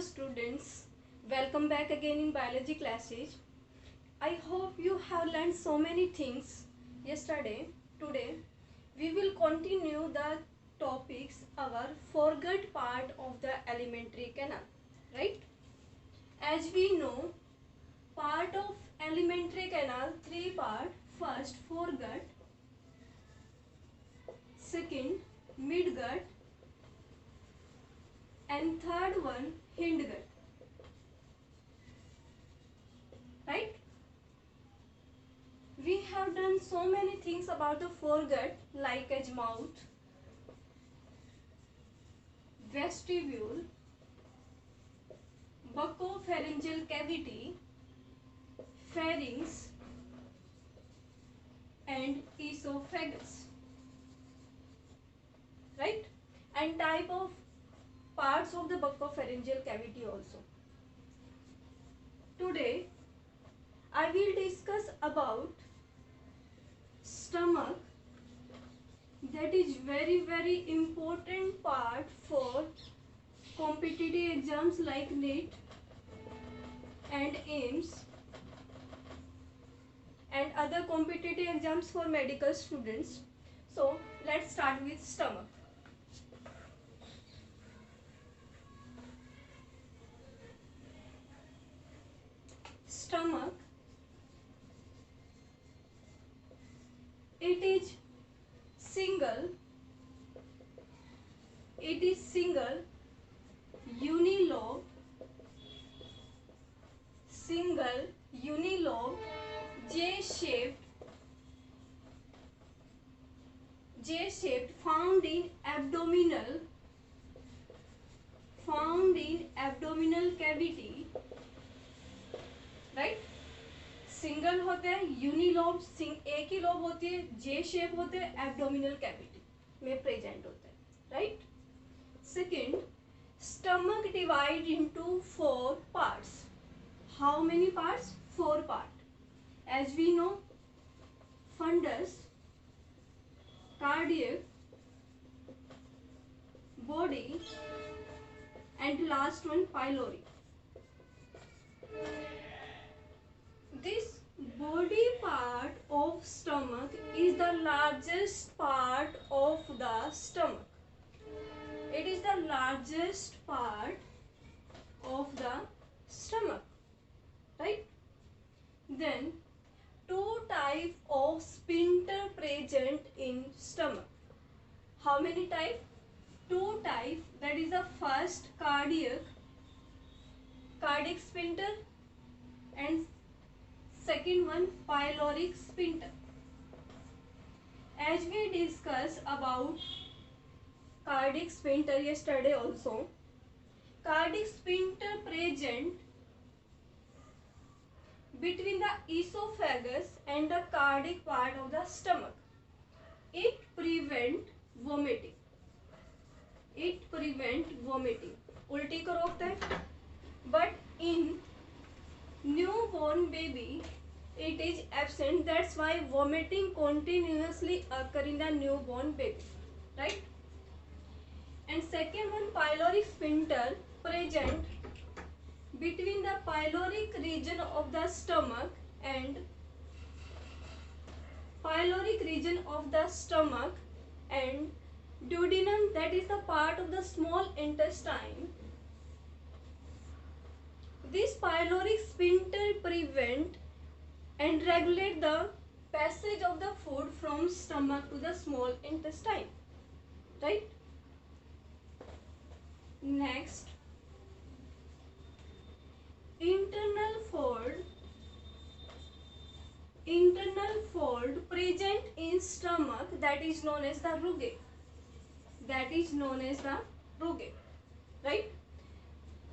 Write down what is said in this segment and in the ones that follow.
students, welcome back again in biology classes. I hope you have learned so many things yesterday. Today we will continue the topics our forgot part of the alimentary canal, right? As we know, part of alimentary canal three part. First foregut, second midgut, and third one hindgut, right? We have done so many things about the foregut, like as mouth, vestibule, buccopharyngeal cavity, pharynx, and esophagus, right? And type of parts of the buccopharyngeal cavity also. Today I will discuss about stomach, that is very important part for competitive exams like NEET and AIIMS and other competitive exams for medical students. So let's start with stomach. Stomach, it is single unilobed, J-shaped, found in abdominal cavity, right? Single होते हैं, यूनिलोब एक ही lobe होती है, जे shape होते हैं, abdominal cavity में present होते हैं, right? Second, stomach divide into 4 parts. How many parts? 4 part. As we know, fundus, cardiac, body, and last one pylori. This body part of stomach is the largest part of the stomach. It is the largest part of the stomach, right? Then two type of sphincter present in stomach. How many type? 2 type. That is the first cardiac sphincter and second one pyloric sphincter. As we discussed about cardiac sphincter yesterday also, cardiac sphincter present between the esophagus and the cardiac part of the stomach. It prevent vomiting. उल्टी को रोकता है. But in newborn baby it is absent. That's why vomiting continuously occur in the newborn baby, right? And second one, pyloric sphincter present between the pyloric region of the stomach and duodenum, that is the part of the small intestine. This pyloric sphincter prevent and regulate the passage of the food from stomach to the small intestine, right? Next, internal fold present in stomach, that is known as the rugae. Right?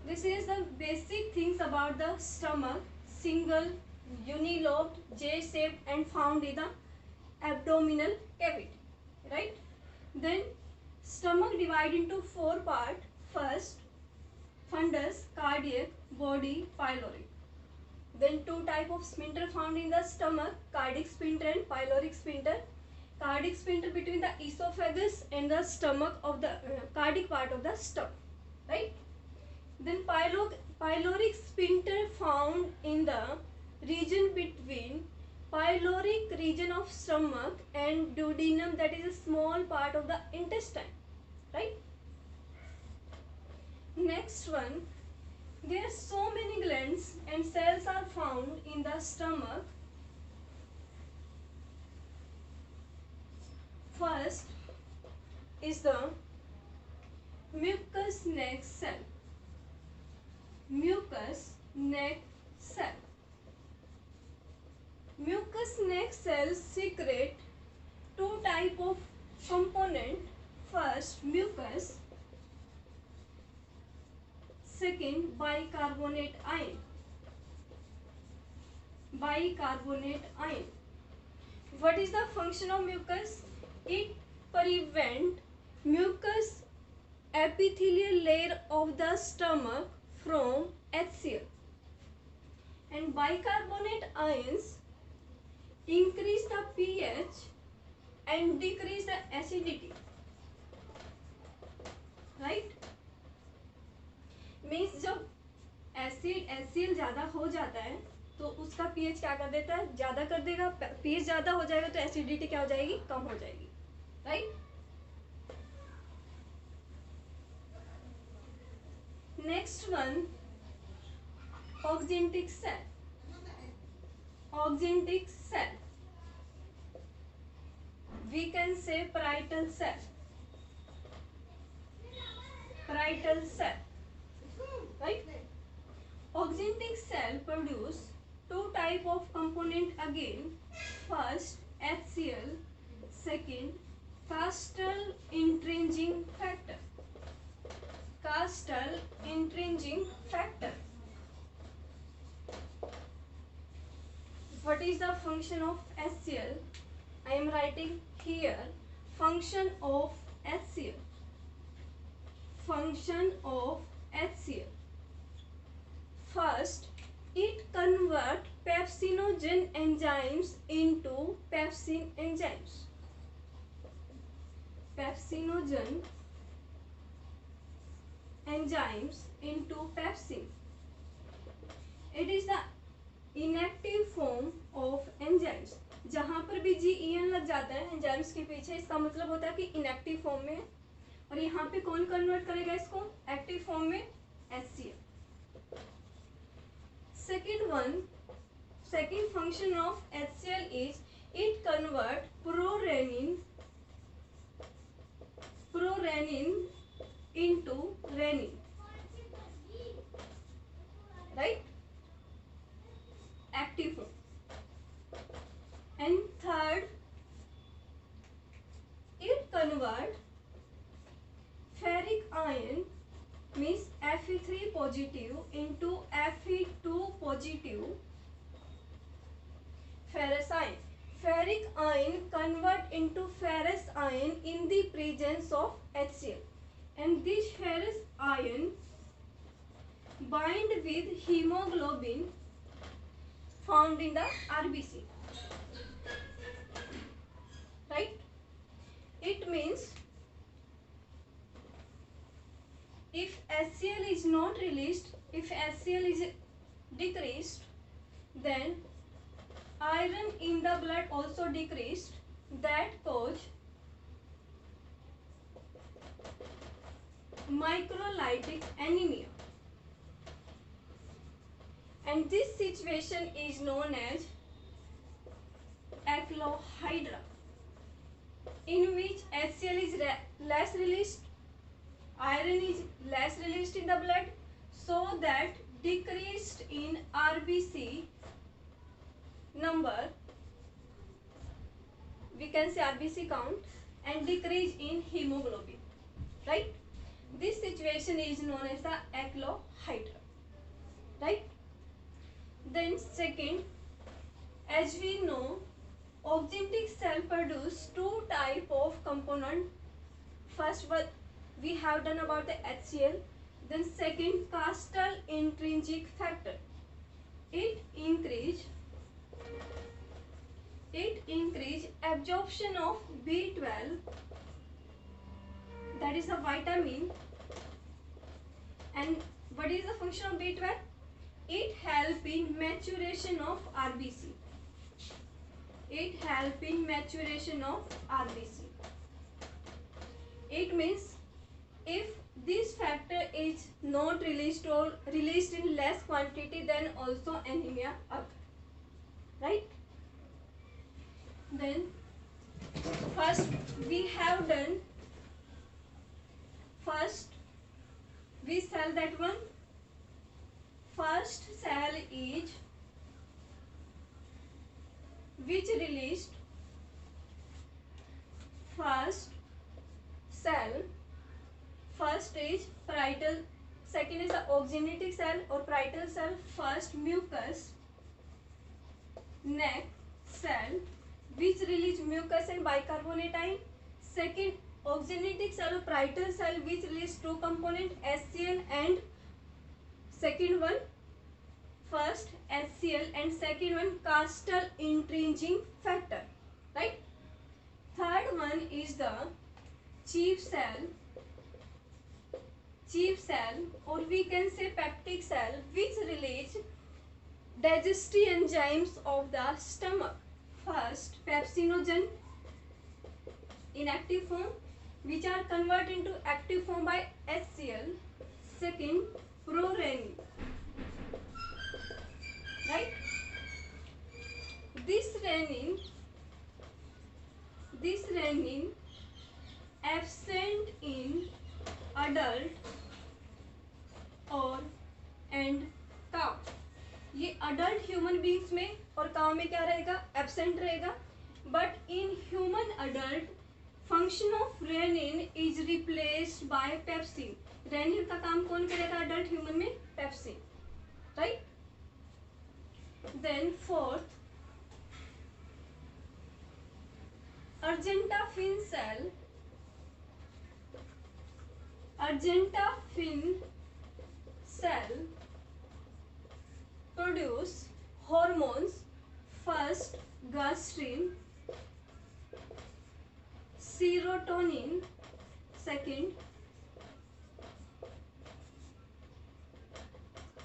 This is the basic things about the stomach. Single, unilobed, J-shaped and found in the abdominal cavity, right? Then stomach divided into 4 parts. First, fundus, cardiac, body, pyloric. Then 2 type of sphincter found in the stomach, cardiac sphincter and pyloric sphincter. Cardiac sphincter between the esophagus and the stomach of the cardiac part of the stomach, right? Then pyloric sphincter found in the region between pyloric region of stomach and duodenum, that is a small part of the intestine, right? Next one, there are so many glands and cells are found in the stomach. First is the mucous neck cell. Mucous neck cell. Mucous neck cells secrete two type of component. First mucus, second bicarbonate ion. Bicarbonate ion. What is the function of mucus? It prevent mucus epithelial layer of the stomach from HCl. And bicarbonate ions increase the pH and decrease the acidity, right? Means जब acid HCl ज़्यादा हो जाता है तो उसका pH क्या कर देता है, ज़्यादा कर देगा. pH ज़्यादा हो जाएगा तो एसिडिटी क्या हो जाएगी, कम हो जाएगी, right? Next one, oxyntic cell. Oxyntic cell, we can say parietal cell. Parietal cell, right? Oxyntic cell produce two type of component again. First HCl, second castle entringing factor. Castle entringing factor. What is the function of HCl? I am writing here function of HCl. Function of HCl. First, it convert pepsinogen enzymes into pepsin enzymes. Pepsinogen enzymes into pepsin. It is the inactive form of enzymes. जहाँ पर भी GEN लग जाता है enzymes के पीछे, इसका मतलब होता है कि इनएक्टिव फॉर्म में. और यहाँ पे कौन कन्वर्ट करेगा इसको एक्टिव फॉर्म में? HCl. Second function of HCl is it convert prorenin into renin, right? Active form. And third, it convert ferric ion means Fe3 positive into Fe2 positive ferrous ion. Ferric ion convert into ferrous ion in the presence of HCl, and this ferrous ion bind with hemoglobin found in the RBC, right? It means if HCl is not released, if HCl is decreased, then iron in the blood also decreased. That cause microlytic anemia, and this situation is known as eclohydra, in which HCl is less released, iron is less released in the blood, so that decreased in RBC number, we can say RBC count, and decrease in hemoglobin, right? This situation is known as the eclohydra, right? Then second, as we know, oxyntic cell produce two type of component. First, what we have done about the HCl. Then second, castle intrinsic factor. It increase absorption of B12, that is a vitamin. And what is function of B12? It help in maturation of RBC. It help in maturation of RBC. It means if this factor is not released or released in less quantity, then also anemia occur. Right? Then first we have done. First we cell that one. First cell is which released. First cell. First is parietal. Second is the oxygenetic cell or parietal cell. First mucus neck cell which release mucus and bicarbonate ion. Second oxygenetic cell or parietal cell which release two component HCl and second one first HCl and second one castle entrenching factor. Right? Third one is the chief cell or we can say peptic cell which relates digestive enzymes of the stomach. First pepsinogen in active form which are converted into active form by HCl. Second prorenin. Right? This renin absent in adult और and cow. ये adult human beings में और cow में क्या रहेगा? Absent रहेगा. But in human adult function of rennin is replaced by pepsin. Rennin का काम कौन करेगा अडल्ट ह्यूमन में? Pepsin. Right? Then fourth argentaffin cell. Argentafin cell produce hormones. First gastrin, serotonin. Second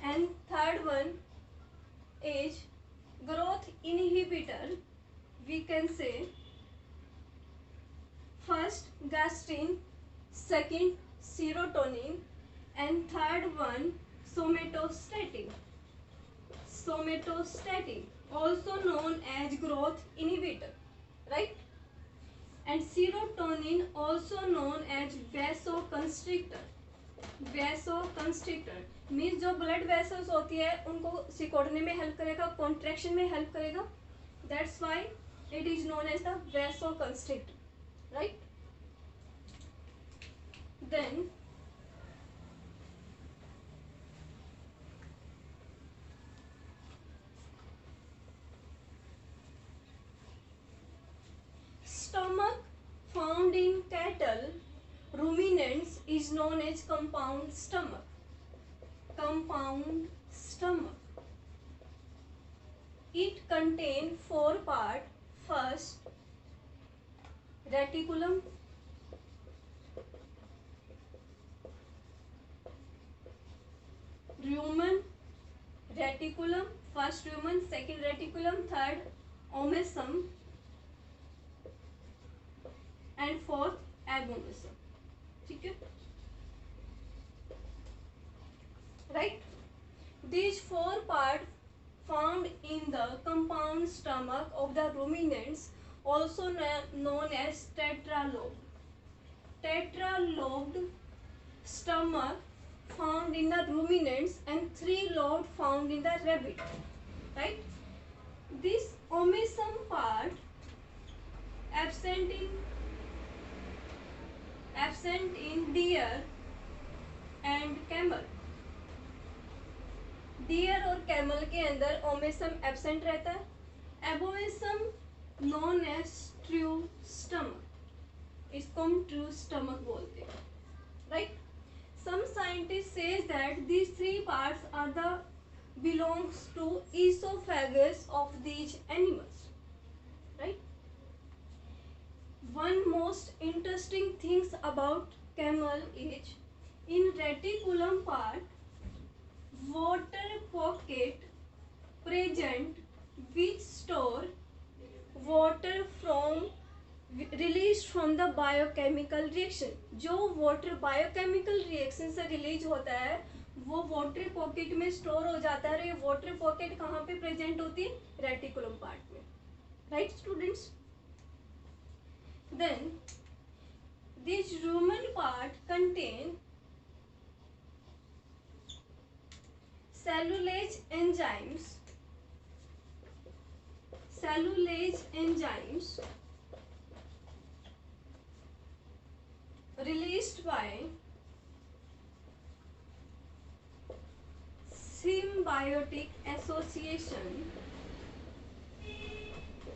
and third one is growth inhibitor. We can say first gastrin, second serotonin and third one somatostatin. Somatostatin also known as growth inhibitor, right? And serotonin also known as vasoconstrictor. Vasoconstrictor means जो blood vessels होती है उनको सिकोड़ने में help करेगा, contraction में help करेगा. That's why it is known as the vasoconstrictor, right? Then stomach found in cattle ruminants is known as compound stomach. Compound stomach. It contains four parts. First reticulum. Rumen, reticulum, first rumen, second reticulum, third omasum and fourth abomasum. ठीक है? Right? These four parts found in the compound stomach of the ruminants also known as tetralobed. Tetralobed stomach found in the ruminants and three-lobed found in the rabbit. Right? This omasum part absent in deer and camel. Deer और camel के अंदर omasum absent रहता है. Abomasum known as true stomach. इसको हम true stomach बोलते हैं. Right? Some scientists say that these three parts are the belongs to esophagus of these animals. Right? One most interesting things about camel is in reticulum part water pocket present which store water from released from the biochemical reaction. जो water biochemical reaction से release होता है वो water pocket में store हो जाता है और ये water pocket कहाँ पे present होती है? Reticulum part में, right students? Then this rumen part contain cellulase enzymes released by symbiotic association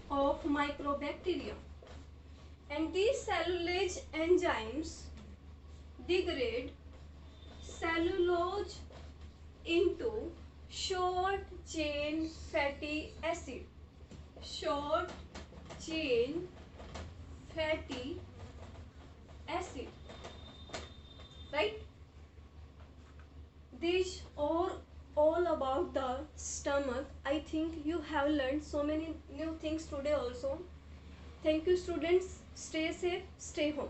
of microbacteria, and these cellulase enzymes degrade cellulose into short chain fatty acid. Short chain fatty acid, right? These are all about the stomach. I think you have learned so many new things today also. Thank you students. Stay safe, stay home.